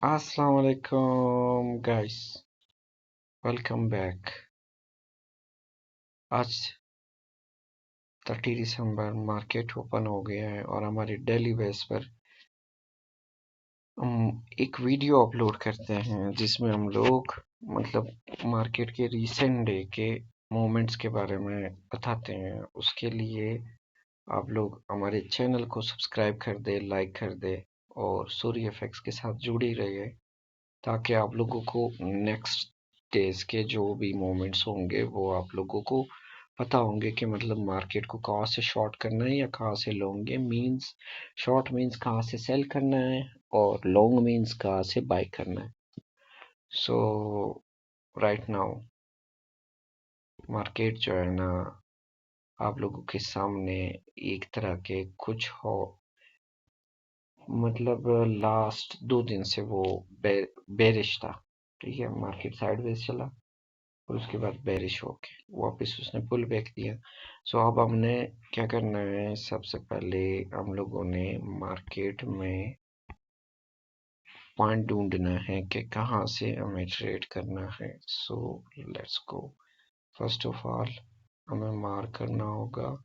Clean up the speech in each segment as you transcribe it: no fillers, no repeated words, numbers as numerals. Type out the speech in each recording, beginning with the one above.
Assalamu alaikum guys, welcome back. आज 30 दिसंबर market open हो गया है और हमारे डेली बेस पर हम एक वीडियो अपलोड करते हैं जिसमें हम लोग मतलब मार्केट के रीसेंट डे के मूवमेंट्स के बारे में बताते हैं। उसके लिए आप लोग हमारे चैनल को सब्सक्राइब कर दे, लाइक कर दे और सूर्य एफएक्स के साथ जुड़ी रहिए ताकि आप लोगों को नेक्स्ट डेज के जो भी मोमेंट्स होंगे वो आप लोगों को पता होंगे कि मतलब मार्केट को कहाँ से शॉर्ट करना है या कहाँ से लॉन्ग है। मींस शॉर्ट मींस कहाँ से सेल करना है और लॉन्ग मींस कहाँ से बाय करना है। सो राइट नाउ मार्केट जो है ना आप लोगों के सामने एक तरह के कुछ हो मतलब लास्ट 2 दिन से वो बेरिश था। ठीक है, मार्केट साइडवेज चला और उसके बाद बेरिश होके वापस उसने पुल बैक दिया। सो अब हमने क्या करना है, सबसे पहले हम लोगों ने मार्केट में पॉइंट ढूंढना है कि कहाँ से हमें ट्रेड करना है। So let's go. First of all हमें मार्क करना होगा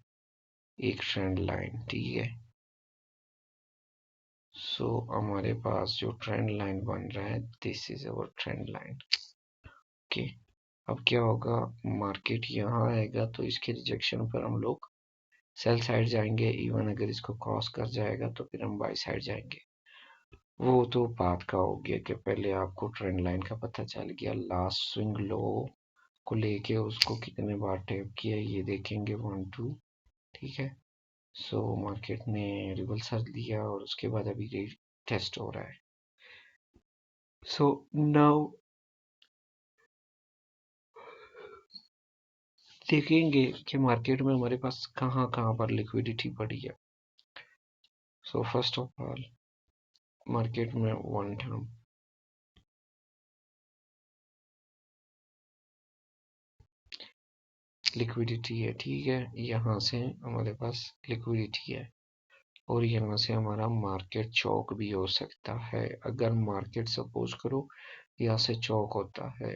एक ट्रेंड लाइन। ठीक है, सो हमारे पास जो ट्रेंड लाइन बन रहा है, this is our trend line. Okay, अब क्या होगा, मार्केट यहाँ आएगा तो इसके रिजेक्शन पर हम लोग सेल साइड जाएंगे। इवन अगर इसको क्रॉस कर जाएगा तो फिर हम बाई साइड जाएंगे। वो तो बात का हो गया कि पहले आपको ट्रेंड लाइन का पता चल गया। लास्ट स्विंग लो को लेके उसको कितने बार टैप किया ये देखेंगे, 1 2। ठीक है, सो मार्केट ने रिवर्सल दिया और उसके बाद अभी टेस्ट हो रहा है। सो नाउ देखेंगे कि मार्केट में हमारे पास कहाँ कहाँ पर लिक्विडिटी पड़ी है। So first of all market में वन टर्म लिक्विडिटी है। ठीक है, यहाँ से हमारे पास लिक्विडिटी है और यहाँ से हमारा मार्केट चौक भी हो सकता है। अगर मार्केट सपोज करो यहाँ से चौक होता है,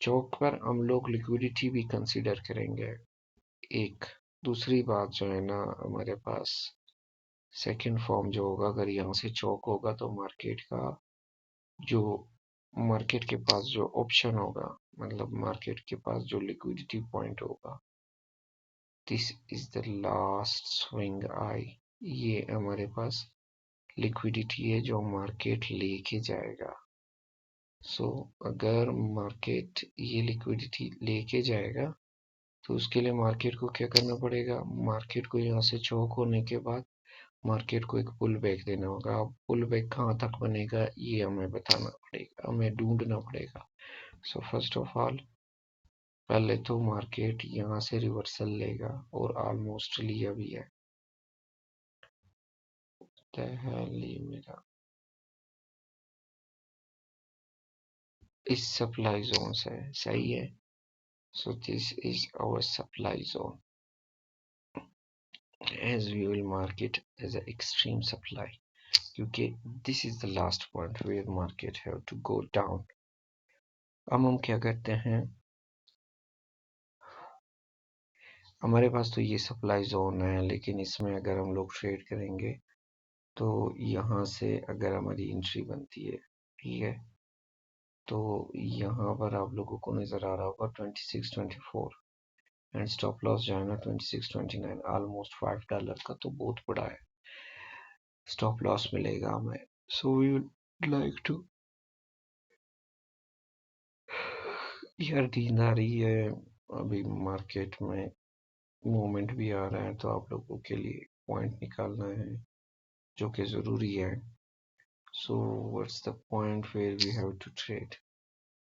चौक पर हम लोग लिक्विडिटी भी कंसीडर करेंगे। एक दूसरी बात जो है ना, हमारे पास सेकंड फॉर्म जो होगा, अगर यहाँ से चौक होगा तो मार्केट का जो मार्केट के पास जो ऑप्शन होगा, मतलब मार्केट के पास जो लिक्विडिटी पॉइंट होगा, this is the last swing high. ये हमारे पास लिक्विडिटी है जो मार्केट लेके जाएगा। सो अगर मार्केट ये लिक्विडिटी लेके जाएगा तो उसके लिए मार्केट को क्या करना पड़ेगा, मार्केट को यहाँ से चौक होने के बाद मार्केट को एक पुल बैक देना होगा। अब पुल बैक कहाँ तक बनेगा ये हमें बताना पड़ेगा, हमें ढूंढना पड़ेगा। सो फर्स्ट ऑफ ऑल पहले तो मार्केट यहाँ से रिवर्सल लेगा और ऑलमोस्ट लिया भी है। मेरा इस सप्लाई जोन से सही है। So this is our supply zone as we will mark it as an extreme supply, क्योंकि this is the last point where market have to go down। अब हम क्या करते हैं, हमारे पास तो ये सप्लाई जोन है, लेकिन इसमें अगर हम लोग ट्रेड करेंगे तो यहाँ से अगर हमारी एंट्री बनती है, ठीक है, तो यहाँ पर आप लोगों को नजर आ रहा होगा 2624 एंड स्टॉप लॉस जो है ना 2629, ऑलमोस्ट $5 का तो बहुत बड़ा है स्टॉप लॉस मिलेगा हमें। So we would like to, यार नींद आ रही है, अभी मार्केट में मूवमेंट भी आ रहा है तो आप लोगों के लिए पॉइंट निकालना है जो कि ज़रूरी है। So what's the point where we have to trade.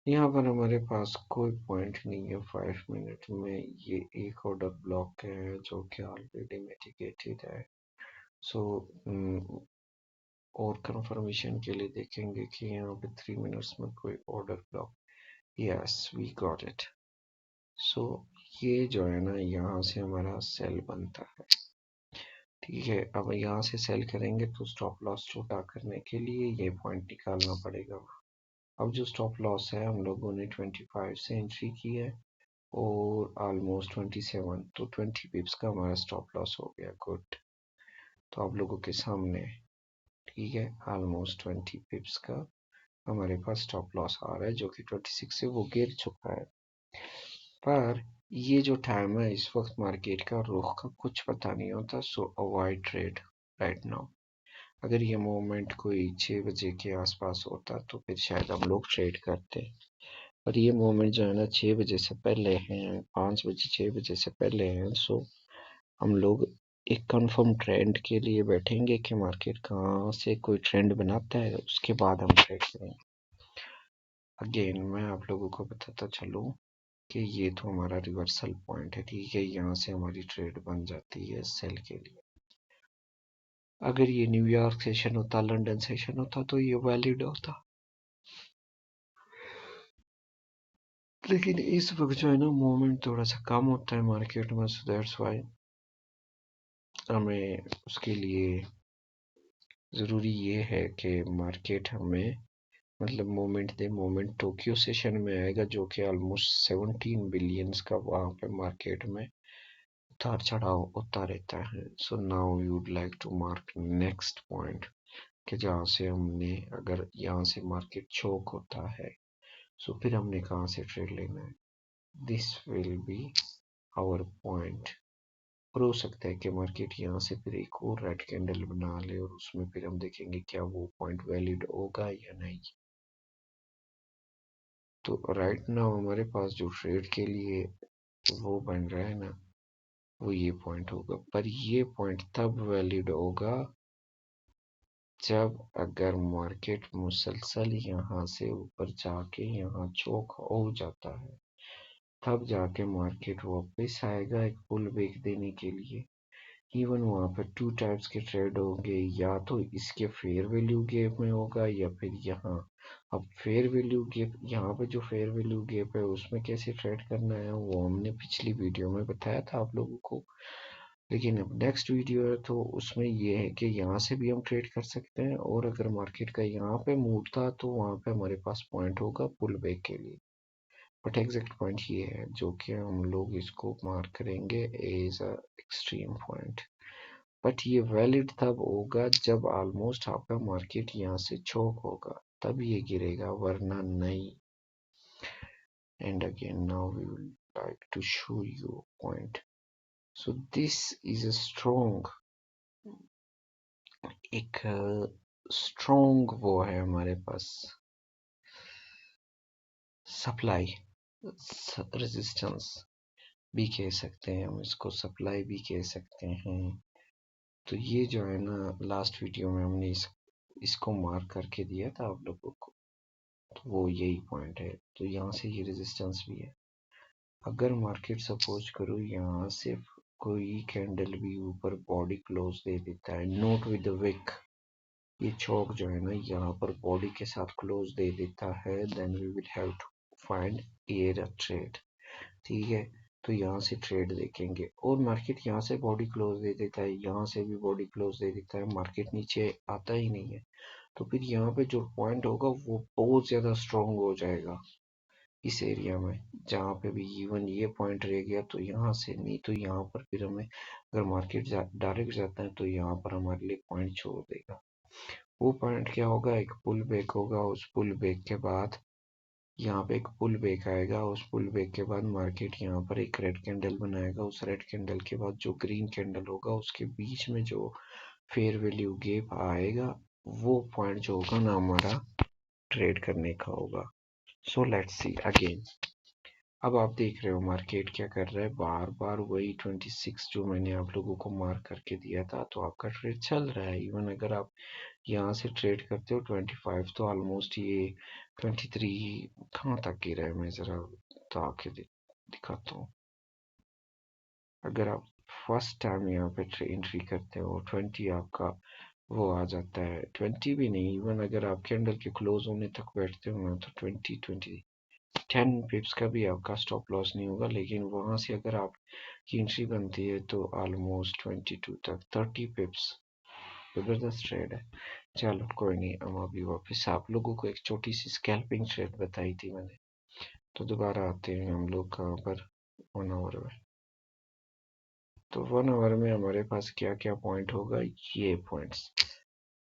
यहाँ पर हमारे पास कोई पॉइंट नहीं है 5 मिनट में। ये एक ऑर्डर ब्लॉक है जो कि ऑलरेडी मिटिगेटेड है। सो और कंफर्मेशन के लिए देखेंगे कि यहाँ पे 3 मिनट्स में कोई order block, yes we got it. So ये जो है ना यहाँ से हमारा सेल बनता है। ठीक है, अब यहाँ से सेल करेंगे तो स्टॉप लॉस छोटा करने के लिए ये पॉइंट निकालना पड़ेगा। अब जो स्टॉप लॉस है हम लोगों ने 25 से एंट्री की है और ऑलमोस्ट 27, तो 20 पिप्स का हमारा स्टॉप लॉस हो गया। गुड, तो आप लोगों के सामने, ठीक है, ऑलमोस्ट 20 पिप्स का हमारे पास स्टॉप लॉस आ रहा है, जो कि 26 से वो गिर चुका है। पर ये जो टाइम है इस वक्त मार्केट का रुख का कुछ पता नहीं होता, सो अवॉइड ट्रेड राइट नाउ। अगर ये मूवमेंट कोई 6 बजे के आसपास होता तो फिर शायद हम लोग ट्रेड करते, पर ये मूवमेंट जो है ना 6 बजे से पहले है, 5 बजे 6 बजे से पहले है, सो हम लोग एक कंफर्म ट्रेंड के लिए बैठेंगे कि मार्केट कहाँ से कोई ट्रेंड बनाता है, उसके बाद हम ट्रेड करेंगे। अगेन मैं आप लोगों को बताता चलूँ कि ये तो हमारा रिवर्सल पॉइंट है, ठीक है, यहाँ से हमारी ट्रेड बन जाती है सेल के लिए। अगर ये न्यूयॉर्क सेशन होता, लंदन सेशन होता तो ये वैलिड होता, लेकिन इस वक्त जो है ना मूवमेंट थोड़ा सा कम होता है मार्केट में, सो दैट्स व्हाई हमें उसके लिए ज़रूरी ये है कि मार्केट हमें मतलब मोमेंट दे। मोमेंट टोक्यो सेशन में आएगा जो कि ऑलमोस्ट 17 बिलियंस का वहाँ पे मार्केट में उतार चढ़ाव होता रहता है। So now we would like to mark next point कि जहाँ से हमने, अगर यहाँ से मार्केट चोक होता है सो फिर हमने कहाँ से ट्रेड लेना है। This will be our point. और हो सकता है कि मार्केट यहाँ से फिर एक और रेड कैंडल बना ले और उसमें फिर हम देखेंगे क्या वो पॉइंट वैलिड होगा या नहीं। तो राइट नाउ हमारे पास जो ट्रेड के लिए वो बन रहा है ना, वो ये पॉइंट होगा, पर ये पॉइंट तब वैलिड होगा जब अगर मार्केट मुसलसल यहाँ से ऊपर जाके यहाँ चोक हो जाता है, तब जाके मार्केट वापस आएगा एक पुल बैक देने के लिए। इवन वहाँ पर टू टाइप्स के ट्रेड होंगे, या तो इसके फेयर वैल्यू गैप में होगा या फिर यहाँ। अब फेयर वैल्यू गैप, यहाँ पे जो फेयर वैल्यू गैप है उसमें कैसे ट्रेड करना है वो हमने पिछली वीडियो में बताया था आप लोगों को, लेकिन अब नेक्स्ट वीडियो है तो उसमें ये है कि यहाँ से भी हम ट्रेड कर सकते हैं, और अगर मार्केट का यहाँ पे मूव था तो वहाँ पे हमारे पास पॉइंट होगा पुल बैक के लिए। बट एग्जैक्ट पॉइंट ये है जो कि हम लोग इसको मार्क करेंगे as a extreme point. But ये वैलिड तब होगा जब ऑलमोस्ट आपका मार्केट यहाँ से चोक होगा, तब ये गिरेगा, वरना नहीं। And again now we will like to show you point. So this is a strong, एक स्ट्रॉन्ग वो है हमारे पास सप्लाई रेजिस्टेंस भी कह सकते हैं हम इसको, सप्लाई भी कह सकते हैं। तो ये जो है ना लास्ट वीडियो में हमने इसको मार्क करके दिया था आप लोगों को, तो वो यही पॉइंट है। तो यहाँ से ये रेजिस्टेंस भी है। अगर मार्केट सपोज करो यहाँ से कोई कैंडल भी ऊपर बॉडी क्लोज दे देता है, नोट विद द विक, ये चौक जो है ना यहाँ पर बॉडी के साथ क्लोज दे देता है, then we will have to find air trade, ठीक है। तो यहाँ से ट्रेड देखेंगे, और मार्केट यहाँ से बॉडी क्लोज दे देता है, यहाँ से भी बॉडी क्लोज दे देता है, मार्केट नीचे आता ही नहीं है, तो फिर यहाँ पे जो पॉइंट होगा वो बहुत ज्यादा स्ट्रॉन्ग हो जाएगा इस एरिया में। जहाँ पे भी इवन ये पॉइंट रह गया तो यहाँ से नहीं, तो यहाँ पर फिर हमें अगर मार्केट डायरेक्ट जाता है तो यहाँ पर हमारे लिए पॉइंट छोड़ देगा। वो पॉइंट क्या होगा, एक पुल बैक होगा, उस पुल बैक के बाद यहाँ पे एक पुल बैक आएगा, उस पुल बैक के बाद मार्केट यहाँ पर एक रेड कैंडल बनाएगा, उस रेड कैंडल के बाद जो ग्रीन कैंडल होगा उसके बीच में जो फेयर वैल्यू गैप आएगा, वो पॉइंट जो होगा ना हमारा ट्रेड करने का होगा। So let's see again. अब आप देख रहे हो मार्केट क्या कर रहा है, बार बार वही 26 जो मैंने आप लोगों को मार्क करके दिया था, तो आपका ट्रेड चल रहा है। इवन अगर आप यहाँ से ट्रेड करते हो 25, तो ऑलमोस्ट ये 23 कहाँ तक गिरा है, मैं जरा तो आके दिखाता हूँ। अगर आप फर्स्ट टाइम यहाँ पे एंट्री करते हो 20 आपका वो आ जाता है, 20 भी नहीं, इवन अगर आप कैंडल के क्लोज होने तक बैठते हो ना तो 20 10 पिप्स का भी आपका स्टॉप लॉस नहीं होगा, लेकिन वहां से अगर आपकी एंट्री बनती है तो ऑलमोस्ट 22 तक 30 पिप्स। जबरदस्त ट्रेड है। चलो कोई नहीं, हम अभी वापस आप लोगों को एक छोटी सी स्कैल्पिंग ट्रेड बताई थी मैंने, तो दोबारा आते हैं हम लोग कहाँ पर, 1 आवर में। तो 1 आवर में हमारे पास क्या क्या पॉइंट होगा, ये पॉइंट्स,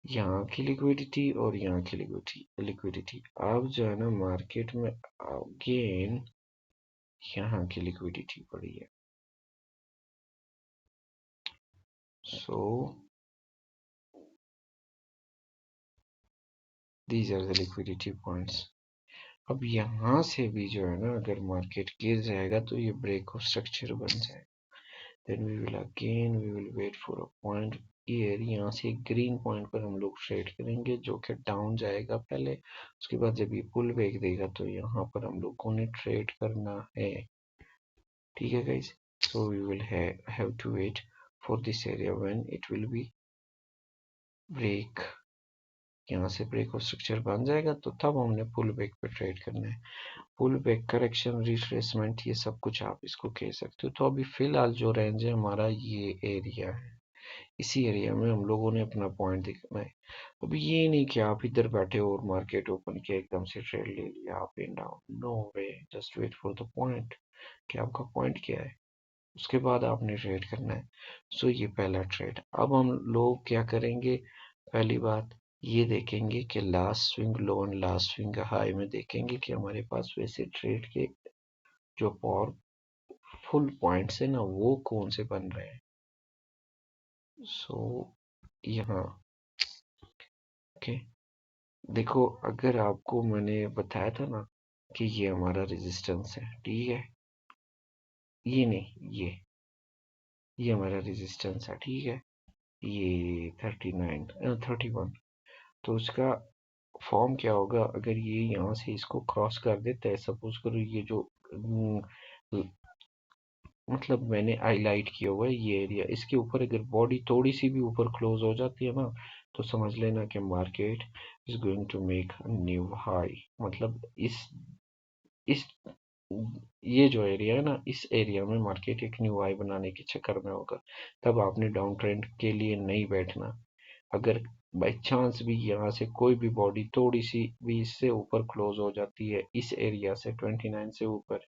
यहाँ की लिक्विडिटी और यहाँ की लिक्विडिटी। अब जो है ना मार्केट में अगेन यहाँ की लिक्विडिटी पड़ी है, so these are the liquidity points. अब यहाँ से भी जो है ना अगर मार्केट गिर जाएगा तो ये ब्रेक ऑफ स्ट्रक्चर बन जाएगा। Then we will wait for a point here. यहाँ से ग्रीन पॉइंट पर हम लोग ट्रेड करेंगे जो कि डाउन जाएगा पहले, उसके बाद जब ये पुल बैक देगा तो यहाँ पर हम लोगों ने ट्रेड करना है। ठीक है guys, so we will have to wait for this area when it will be break. यहाँ से ब्रेक ऑफ स्ट्रक्चर बन जाएगा तो तब हमने पुल बैक पे ट्रेड करना है। पुल बैक, करेक्शन, रिट्रेसमेंट, ये सब कुछ आप इसको कह सकते हो। तो अभी फिलहाल जो रेंज है हमारा ये एरिया है, इसी एरिया में हम लोगों ने अपना पॉइंट देखना है। अभी ये नहीं कि आप इधर बैठे हो और मार्केट ओपन किया एकदम से ट्रेड ले लिया up and down, no way, just wait for the point कि आपका पॉइंट क्या है, उसके बाद आपने ट्रेड करना है। सो ये पहला ट्रेड। अब हम लोग क्या करेंगे, पहली बात ये देखेंगे कि last swing low and last swing high में देखेंगे कि हमारे पास वैसे ट्रेड के जो पावरफुल पॉइंट्स है ना वो कौन से बन रहे हैं। सो यहाँ ओके, देखो अगर आपको मैंने बताया था ना कि ये हमारा रेजिस्टेंस है, ठीक है, ये नहीं, ये हमारा रेजिस्टेंस है, ठीक है, ये 39 31। तो उसका फॉर्म क्या होगा, अगर ये यहाँ से इसको क्रॉस कर देता है, सपोज करो ये जो मतलब मैंने हाईलाइट किया हुआ है ये एरिया, इसके ऊपर अगर बॉडी थोड़ी सी भी ऊपर क्लोज हो जाती है ना तो समझ लेना कि market is going to make new high. मतलब इस ये जो एरिया है ना, इस एरिया में मार्केट एक न्यू हाई बनाने के चक्कर में होगा। तब आपने डाउन ट्रेंड के लिए नहीं बैठना। अगर बाई चांस भी यहाँ से कोई भी बॉडी थोड़ी सी भी इससे ऊपर क्लोज हो जाती है इस एरिया से 29 से ऊपर,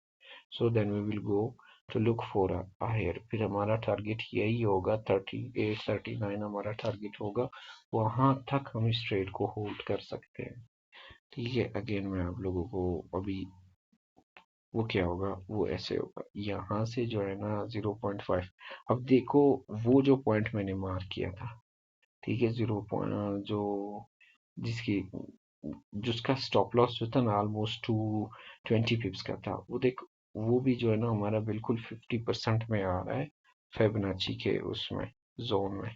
so then we will go to look for higher. फिर हमारा टारगेट यही होगा 38 39 हमारा टारगेट होगा, वहां तक हम इस ट्रेड को होल्ड कर सकते हैं। ठीक है, अगेन मैं आप लोगों को अभी वो क्या होगा, वो ऐसे होगा, यहाँ से जो है ना 0.5। अब देखो वो जो पॉइंट मैंने मार्क किया था, ठीक है, 0 जो जिसकी जिसका स्टॉप लॉस जो था ना ऑलमोस्ट 20 पिप्स का था, वो देख वो भी जो है ना हमारा बिल्कुल 50% में आ रहा है फेबनाची के उसमें जोन में।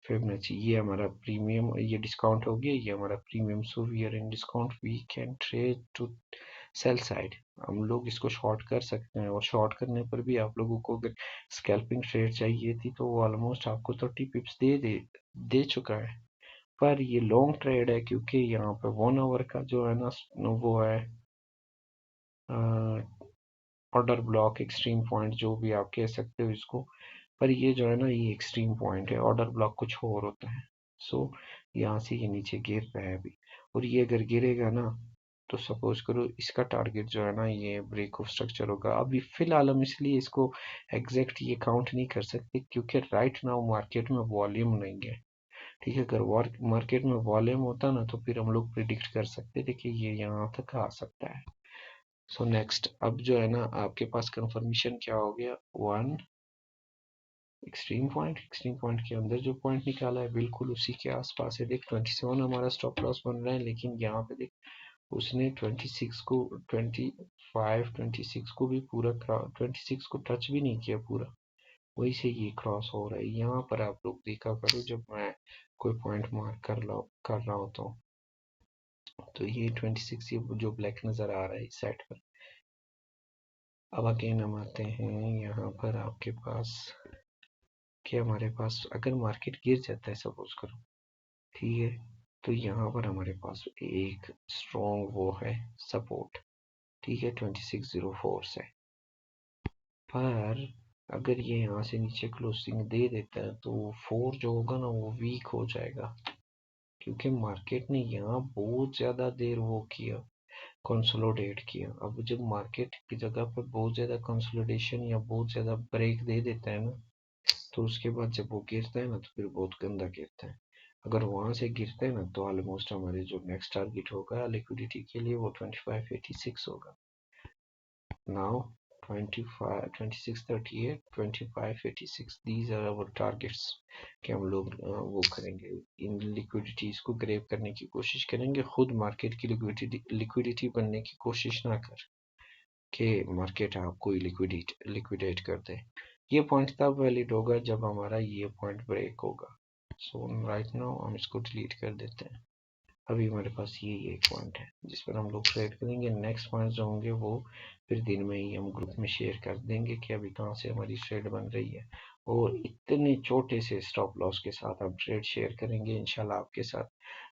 फिबोनाची ये हमारा प्रीमियम, ये डिस्काउंट हो गया, ये हमारा premium, so we are in discount, we can trade to sell side. हम लोग इसको शॉर्ट कर सकते हैं, और शॉर्ट करने पर भी आप लोगों को अगर स्कैल्पिंग ट्रेड चाहिए थी तो वो ऑलमोस्ट आपको 30 पिप्स दे चुका है। पर ये लॉन्ग ट्रेड है क्योंकि यहाँ पे 1 आवर का जो है ना वो है ऑर्डर ब्लॉक, एक्सट्रीम पॉइंट, जो भी आप कह सकते हो इसको। पर ये जो है ना ये एक्सट्रीम पॉइंट है, ऑर्डर ब्लॉक कुछ और होता है। सो यहाँ से ये नीचे गिर रहा है अभी, और ये अगर गिरेगा ना तो सपोज करो इसका टारगेट जो है ना ये ब्रेक ऑफ स्ट्रक्चर होगा। अभी फिलहाल हम इसलिए इसको एग्जैक्ट ये काउंट नहीं कर सकते क्योंकि राइट नाउ मार्केट में वॉल्यूम नहीं है। ठीक है, अगर मार्केट में वॉल्यूम होता ना तो फिर हम लोग प्रिडिक्ट कर सकते थे कि ये यहाँ तक आ सकता है। सो नेक्स्ट, अब जो है ना आपके पास कंफर्मेशन क्या हो गया, वन एक्सट्रीम पॉइंट के अंदर जो पॉइंट निकाला है बिल्कुल उसी के आसपास है। देख 27 हमारा स्टॉप लॉस बन रहा है, लेकिन यहाँ पे देख उसने 26 को 26 को भी पूरा 26 को टच भी नहीं किया पूरा, वही से ये क्रॉस हो रहा है। यहाँ पर आप लोग देखा करो जब मैं कोई पॉइंट मार्क कर रहा होता हूँ तो ये 26 ये जो ब्लैक नजर आ रहा है इस साइड पर। अब अगेन हम आते हैं यहाँ पर आपके पास कि हमारे पास अगर मार्केट गिर जाता है सपोज करो, ठीक है, तो यहाँ पर हमारे पास एक स्ट्रॉन्ग वो है सपोर्ट। ठीक है 2604 से। पर अगर ये यहाँ से नीचे क्लोजिंग दे देता है तो 4 जो होगा ना वो वीक हो जाएगा, क्योंकि मार्केट ने यहाँ बहुत ज्यादा देर वो किया, कंसोलिडेट किया। अब जब मार्केट की जगह पर बहुत ज्यादा कंसोलिडेशन या बहुत ज्यादा ब्रेक दे देता है ना, तो उसके बाद जब वो गिरता है ना तो फिर बहुत गंदा गिरता है। अगर वहां से गिरता है ना तो ऑलमोस्ट हमारे जो नेक्स्ट टारगेट होगा लिक्विडिटी के लिए वो 2586 होगा। Now 25 2638 2586 these are our targets कि हम लोग वो करेंगे, इन लिक्विडिटीज को ग्रैब करने की कोशिश करेंगे। खुद मार्केट की लिक्विडिटी बनने की कोशिश ना कर कि मार्केट आपको ही लिक्विडेट कर दे। ये पॉइंट तब वैलिड होगा जब हमारा ये पॉइंट ब्रेक होगा। सो राइट नाउ हम इसको डिलीट कर देते हैं। अभी हमारे पास ये एक पॉइंट है जिस पर हम लोग ट्रेड करेंगे। नेक्स्ट पॉइंट जो होंगे वो फिर दिन में ही हम ग्रुप में शेयर कर देंगे कि अभी कहाँ से हमारी ट्रेड बन रही है, और इतने छोटे से स्टॉप लॉस के साथ हम ट्रेड शेयर करेंगे इंशाल्लाह आपके साथ।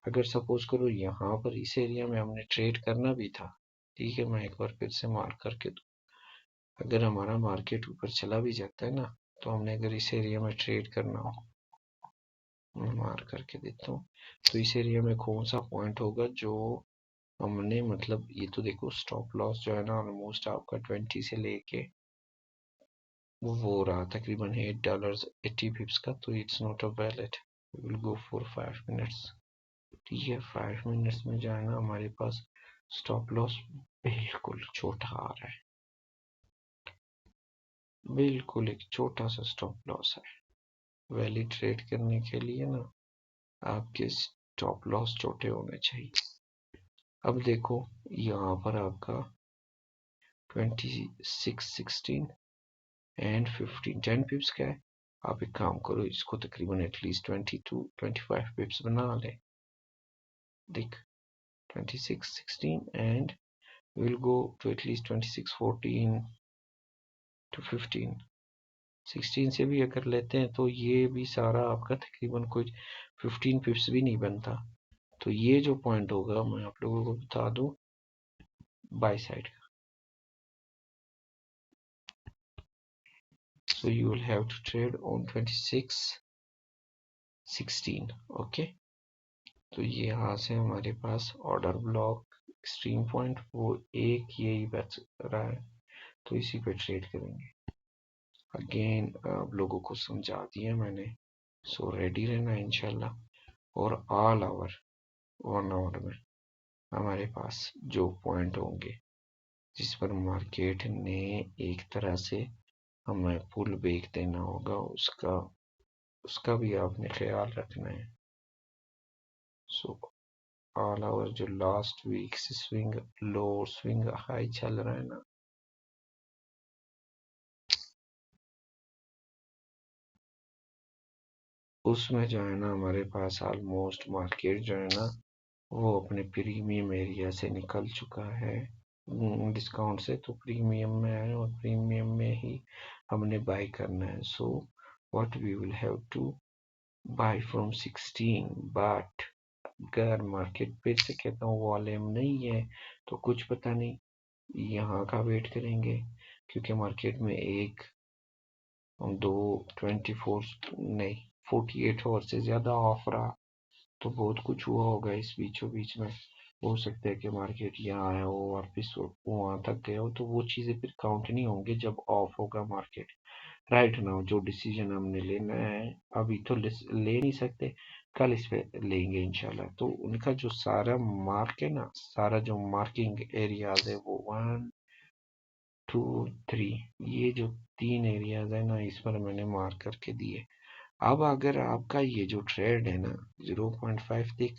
अगर सपोज करो यहाँ पर इस एरिया में हमने ट्रेड करना भी था, ठीक है, मैं एक बार फिर से मार्क करके दूँ। अगर हमारा मार्केट ऊपर चला भी जाता है ना, तो हमने अगर इस एरिया में ट्रेड करना हो, मैं मार्क करके देता हूँ, तो इस एरिया में कौन सा पॉइंट होगा जो हमने, मतलब ये तो देखो स्टॉप लॉस जो है ना ऑलमोस्ट आपका 20 से लेके वो रहा तकरीबन $8.80 का, तो it's not a valid. We will go for 5 minutes. ठीक है 5 मिनट्स में जो है ना हमारे पास स्टॉप लॉस बिल्कुल छोटा आ रहा है, बिल्कुल एक छोटा सा स्टॉप लॉस है। वैलिड ट्रेड करने के लिए ना आपके स्टॉप लॉस छोटे होने चाहिए। अब देखो यहाँ पर आपका 2616 एंड 15 10 पिप्स का है। आप एक काम करो, इसको तकरीबन एटलीस्ट 22-25 पिप्स बना ले। देख 2616 and will go to at least 2614 to 15। 16 से भी अगर लेते हैं तो ये भी सारा आपका तकरीबन कुछ 15 पिप्स भी नहीं बनता। तो ये जो पॉइंट होगा मैं आप लोगों को बता दूं बाय साइड का। So you will have to trade on 2616, okay. तो ये यहाँ से हमारे पास ऑर्डर ब्लॉक एक्सट्रीम पॉइंट वो एक यही बच रहा है, तो इसी पे ट्रेड करेंगे। अगेन आप लोगों को समझा दिया मैंने, सो रेडी रहना इंशाल्लाह। और ऑल आवर 1 आवर में हमारे पास जो पॉइंट होंगे जिस पर मार्केट ने एक तरह से हमें पुल बैक देना होगा, उसका भी आपने ख्याल रखना है। सो ऑल आवर जो लास्ट वीक से स्विंग लो स्विंग हाई चल रहा है ना, उसमें जो है ना हमारे पास ऑलमोस्ट मार्केट जो है ना वो अपने प्रीमियम एरिया से निकल चुका है डिस्काउंट से, तो प्रीमियम में है और प्रीमियम में ही हमने बाय करना है। So what we will have to buy from 16, but अगर मार्केट फिर से कहता हूँ वॉल्यूम नहीं है तो कुछ पता नहीं, यहाँ का वेट करेंगे, क्योंकि मार्केट में एक दो 24 नहीं 48 आवर से ज्यादा ऑफ रहा, तो बहुत कुछ हुआ होगा इस बीचों बीच में। हो सकता है कि मार्केट यहाँ आया हो वापिस वहां तक गया हो, तो वो चीजें फिर काउंट नहीं होंगे जब ऑफ होगा मार्केट। राइट नाउ जो डिसीजन हमने लेना है अभी तो ले नहीं सकते, कल इस पे लेंगे इंशाल्लाह। तो उनका जो सारा मार्क है ना, सारा जो मार्किंग एरियाज है वो 1 2 3, ये जो 3 एरियाज है ना इस पर मैंने मार्क करके दिए। अब अगर आपका ये जो ट्रेड है ना 0.5 तक,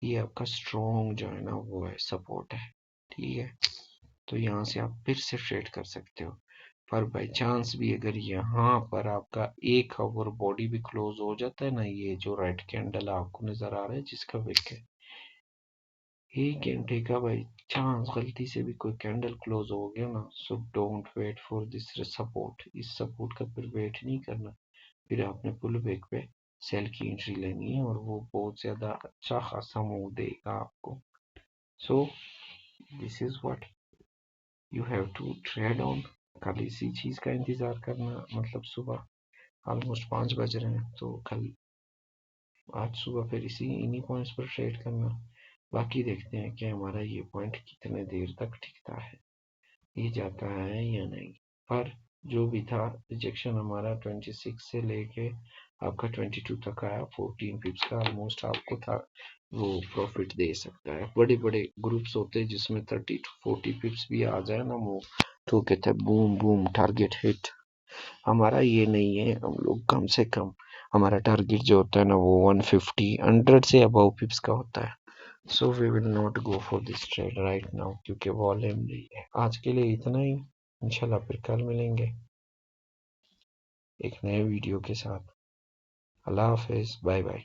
ये आपका स्ट्रॉन्ग जो है ना वो है सपोर्ट है, ठीक है। तो यहाँ से आप फिर से ट्रेड कर सकते हो। पर बाई चांस भी अगर यहाँ पर आपका एक आवर बॉडी भी क्लोज हो जाता है ना, ये जो रेड कैंडल आपको नजर आ रहा है जिसका विक है, एक घंटे का बाई चांस गलती से भी कोई कैंडल क्लोज हो गया ना, so don't wait for this support. इस सपोर्ट का फिर वेट नहीं करना, फिर आपने पुल बैक पे सेल की एंट्री लेनी है और वो बहुत ज्यादा अच्छा खासा मूव देगा आपको। So this is what you have to trade on. कल इसी चीज का इंतजार करना, मतलब सुबह ऑलमोस्ट 5 बज रहे हैं, तो कल आज सुबह फिर इन्हीं पॉइंट्स पर ट्रेड करना। बाकी देखते हैं कि हमारा ये पॉइंट कितने देर तक टिकता है, ये जाता है या नहीं। पर जो भी था, रिजेक्शन हमारा 26 से लेके आपका 22 तक आया, 14 पिप्स का ऑलमोस्ट आपको था, वो प्रॉफिट दे सकता है। बड़े बड़े ग्रुप्स होते हैं जिसमें 30 to 40 पिप्स भी आ जाए ना, वो तो कहते हैं बूम बूम टारगेट हिट। हमारा ये नहीं है, हम लोग कम से कम हमारा टारगेट जो होता है ना, वो 150 100 से अबव पिप्स का होता है। So we will not go for this trade right now, क्योंकि वॉल्यूम नहीं है। आज के लिए इतना ही, इंशाल्लाह फिर कल मिलेंगे एक नए वीडियो के साथ। अल्लाह हाफिज, बाय बाय।